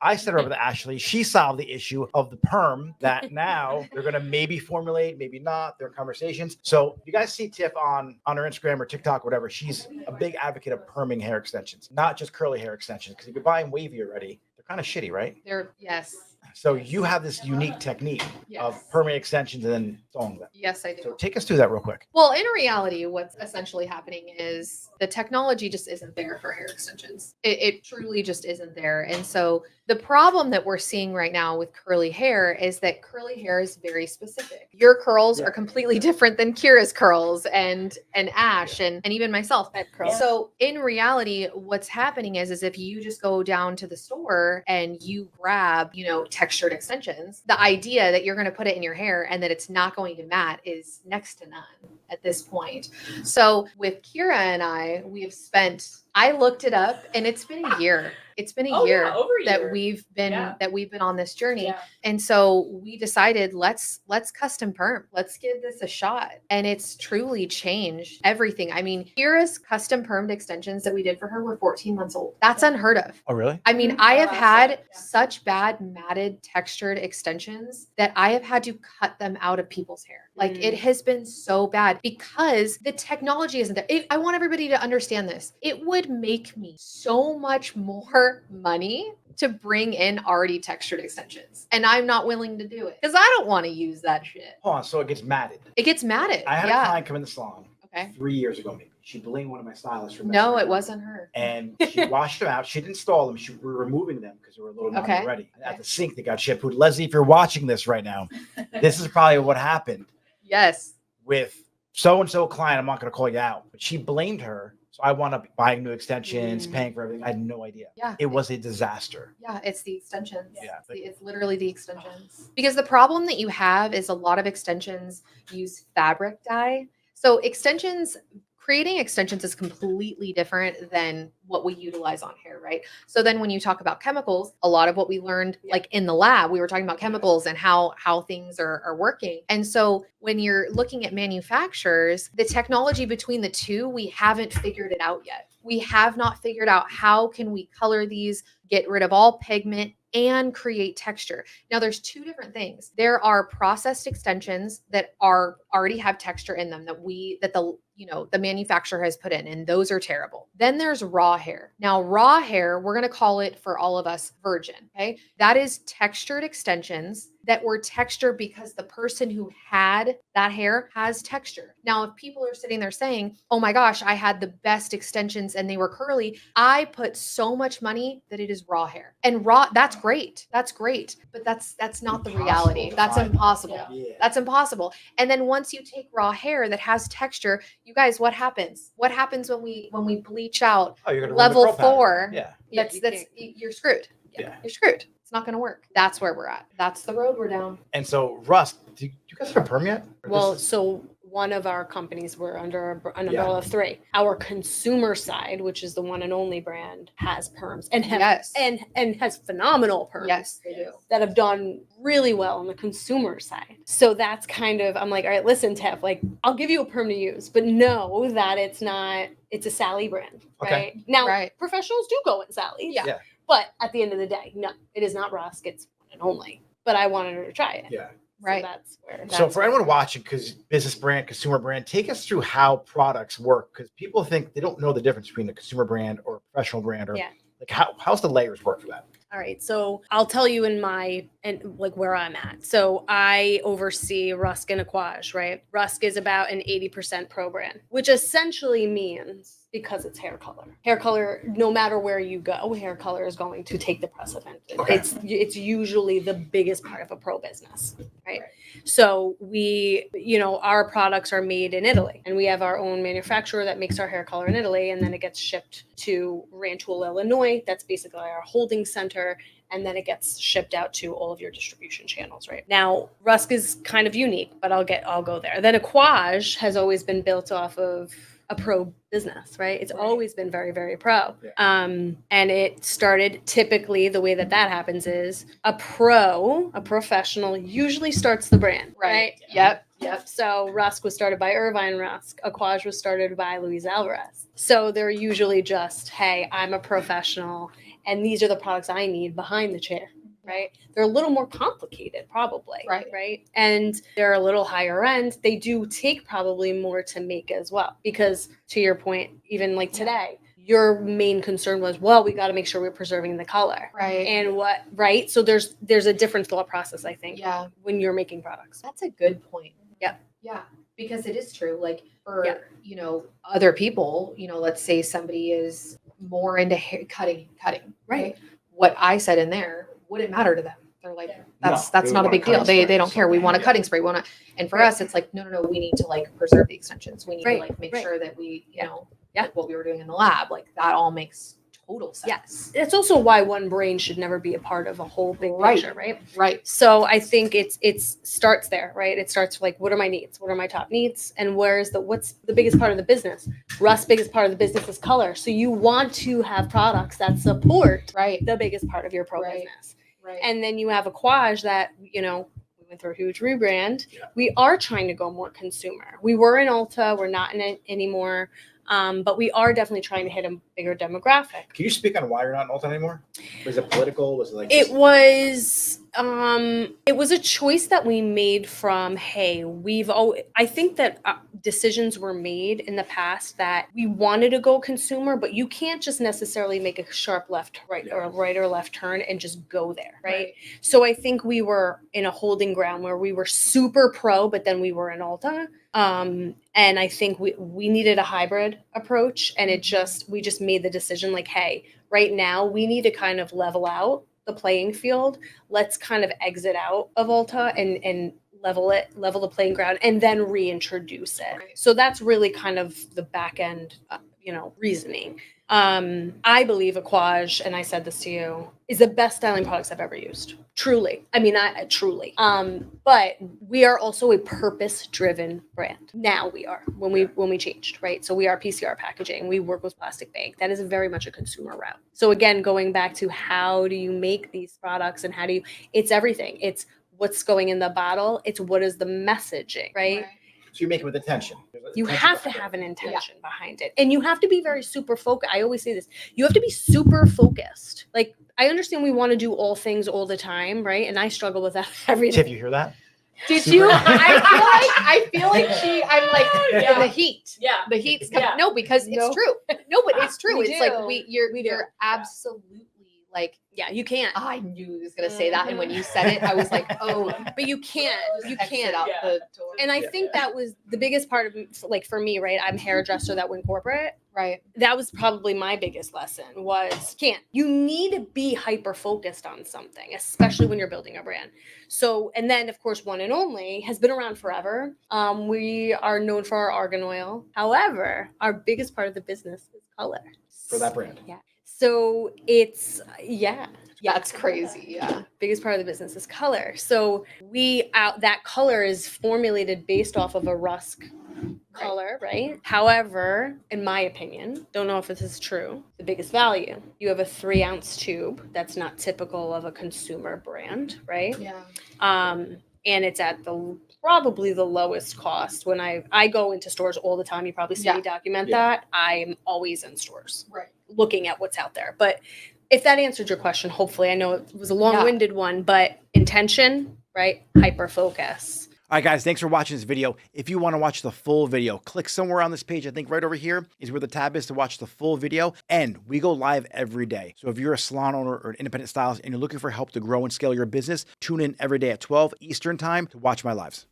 I set her up with Ashley. She solved the issue of the perm that now they're going to maybe formulate, maybe not. They're conversations. So you guys see Tiff on her Instagram or TikTok, whatever. She's a big advocate of perming hair extensions, not just curly hair extensions. Because if you're buying wavy already, they're kind of shitty, right? Yes. So you have this unique technique of perming extensions and then sewing them. Yes, I do. So take us through that real quick. Well, in reality, what's essentially happening is the technology just isn't there for hair extensions. It truly just isn't there. And so the problem that we're seeing right now with curly hair is that curly hair is very specific. Your curls are completely different than Kira's curls and Ash and even myself. So in reality, what's happening is if you just go down to the store and you grab, textured extensions, the idea that you're going to put it in your hair and that it's not going to mat is next to none at this point. So with Kira and I looked it up and it's been a year. It's been a year that we've been on this journey. Yeah. And so we decided let's custom perm. Let's give this a shot. And it's truly changed everything. I mean, Kira's custom permed extensions that we did for her were 14 months old. That's unheard of. Oh, really? I mean, I have had such bad matted textured extensions that I have had to cut them out of people's hair. Like it has been so bad because the technology isn't there. I want everybody to understand this. It would make me so much more money to bring in already textured extensions. And I'm not willing to do it because I don't want to use that shit. Hold on. So it gets matted. It gets matted. I had a client come in the salon 3 years ago, maybe. She blamed one of my stylists for messing No, around. It wasn't her. And she washed them out. She didn't install them. We were removing them because they were a little not ready. At the sink, they got shampooed. Leslie, if you're watching this right now, this is probably what happened. Yes. With so-and-so client, I'm not going to call you out, but she blamed her. So I wound up buying new extensions, paying for everything. I had no idea. Yeah. It was a disaster. Yeah, it's the extensions. Yeah. It's literally the extensions. Because the problem that you have is a lot of extensions use fabric dye. So creating extensions is completely different than what we utilize on hair, right? So then when you talk about chemicals, a lot of what we learned like in the lab, we were talking about chemicals and how things are working. And so when you're looking at manufacturers, the technology between the two, we haven't figured it out yet. We have not figured out how can we color these, get rid of all pigment, and create texture. Now there's two different things. There are processed extensions that already have texture in them that the manufacturer has put in, and those are terrible. Then there's raw hair. Now raw hair, we're going to call it for all of us virgin. Okay. That is textured extensions that were textured because the person who had that hair has texture. Now, if people are sitting there saying, oh my gosh, I had the best extensions and they were curly, I put so much money that it is raw hair. And raw, that's great. That's great. But that's not the reality. That's impossible. Yeah. That's impossible. And then once you take raw hair that has texture, you guys, what happens? What happens when we bleach out level 4? Yeah. You're screwed. Yeah. You're screwed. It's not going to work. That's where we're at. That's the road we're down. And so, Russ, do you guys have a perm yet? Well, so one of our companies, we're under an umbrella of 3. Our consumer side, which is the one and only brand, has perms and has phenomenal perms. Yes, they do. That have done really well on the consumer side. So that's kind of, I'm like, all right, listen, Tiff, like I'll give you a perm to use, but know that it's a Sally brand, right? Okay. Now, professionals do go in Sally's. Yeah. But at the end of the day, no, it is not Rusk. It's one and only. But I wanted her to try it. Yeah. Right. So for anyone watching, because business brand, consumer brand, take us through how products work, because people think they don't know the difference between a consumer brand or a professional brand, or like how's the layers work for that? All right. So I'll tell you where I'm at. So I oversee Rusk and Aquage, right? Rusk is about an 80% pro brand, which essentially means because it's hair color. Hair color, no matter where you go, hair color is going to take the precedent. Okay. It's usually the biggest part of a pro business, right? So our products are made in Italy, and we have our own manufacturer that makes our hair color in Italy, and then it gets shipped to Rantoul, Illinois. That's basically our holding center. And then it gets shipped out to all of your distribution channels, right? Now, Rusk is kind of unique, but I'll go there. Then Aquage has always been built off of a pro business, right? It's always been very, very pro. Yeah. And it started, typically the way that happens is a professional usually starts the brand, right? Yep. So Rusk was started by Irvine Rusk. Aquage was started by Luis Alvarez. So they're usually just, hey, I'm a professional and these are the products I need behind the chair. Right? They're a little more complicated, probably. Right. And they're a little higher end. They do take probably more to make as well. Because to your point, even like today, your main concern was, well, we got to make sure we're preserving the color. Right. And right? So there's a different thought process, I think, when you're making products. That's a good point. Yeah. Yeah. Because it is true. Like for, other people, let's say somebody is more into hair cutting. Right. What I said in there wouldn't matter to them. They're like, that's not a big deal. They don't care. We want a cutting spray. And for us, it's like, no, we need to like preserve the extensions. We need to like make sure that we, like what we were doing in the lab, like that all makes total sense. Yes. It's also why one brain should never be a part of a whole big picture, right? Right. So I think it starts there, right? It starts like, what are my needs? What are my top needs? And what's the biggest part of the business? Rust's biggest part of the business is color. So you want to have products that support the biggest part of your pro business. Right. And then you have a Quaj that, we went through a huge rebrand. Yeah. We are trying to go more consumer. We were in Ulta. We're not in it anymore. But we are definitely trying to hit a bigger demographic. Can you speak on why you're not in Ulta anymore? Was it political? Was it like it was a choice that we made from, hey, I think that decisions were made in the past that we wanted to go consumer, but you can't just necessarily make a sharp right or left turn and just go there, right? So I think we were in a holding ground where we were super pro, but then we were in Ulta. And I think we needed a hybrid approach, and we just made the decision like, hey, right now we need to kind of level out the playing field. Let's kind of exit out of Ulta and level the playing ground and then reintroduce it. Right. So that's really kind of the back end, reasoning. I believe a Quaj, and I said this to you, is the best styling products I've ever used. Truly. I mean, truly. But we are also a purpose-driven brand. Now we are, when we changed, right? So we are PCR packaging. We work with plastic bank. That is very much a consumer route. So again, going back to how do you make these products and it's everything. It's what's going in the bottle. It's what is the messaging, right? So you make it with intention. You have to have an intention behind it. And you have to be very super focused. I always say this. You have to be super focused. Like, I understand we want to do all things all the time, right? And I struggle with that every day. Tiff, you hear that? Did you? I feel like I'm like in the heat. Yeah. The heat's coming. No, because it's true. No, but it's true. It's like you're absolutely like, yeah, you can't. I knew he was going to say that. And when you said it, I was like, oh, but you can't. You can't. Out the door. And I think that was the biggest part of, like, for me, right? I'm a hairdresser that went corporate. Right. That was probably my biggest lesson was you need to be hyper focused on something, especially when you're building a brand. So, and then of course, One and Only has been around forever. We are known for our argan oil. However, our biggest part of the business is color. For that brand. Yeah. So it's, that's crazy. Yeah. Biggest part of the business is color. So that color is formulated based off of a Rusk color, right? However, in my opinion, don't know if this is true, the biggest value, you have a 3-ounce tube. That's not typical of a consumer brand, right? Yeah. And it's at probably the lowest cost. When I go into stores all the time, you probably see me document that. I'm always in stores. Right. Looking at what's out there. But if that answered your question, hopefully, I know it was a long-winded one, but intention, right? Hyper focus. All right, guys, thanks for watching this video. If you want to watch the full video, click somewhere on this page. I think right over here is where the tab is to watch the full video. And we go live every day. So if you're a salon owner or an independent stylist and you're looking for help to grow and scale your business, tune in every day at 12 Eastern time to watch my lives.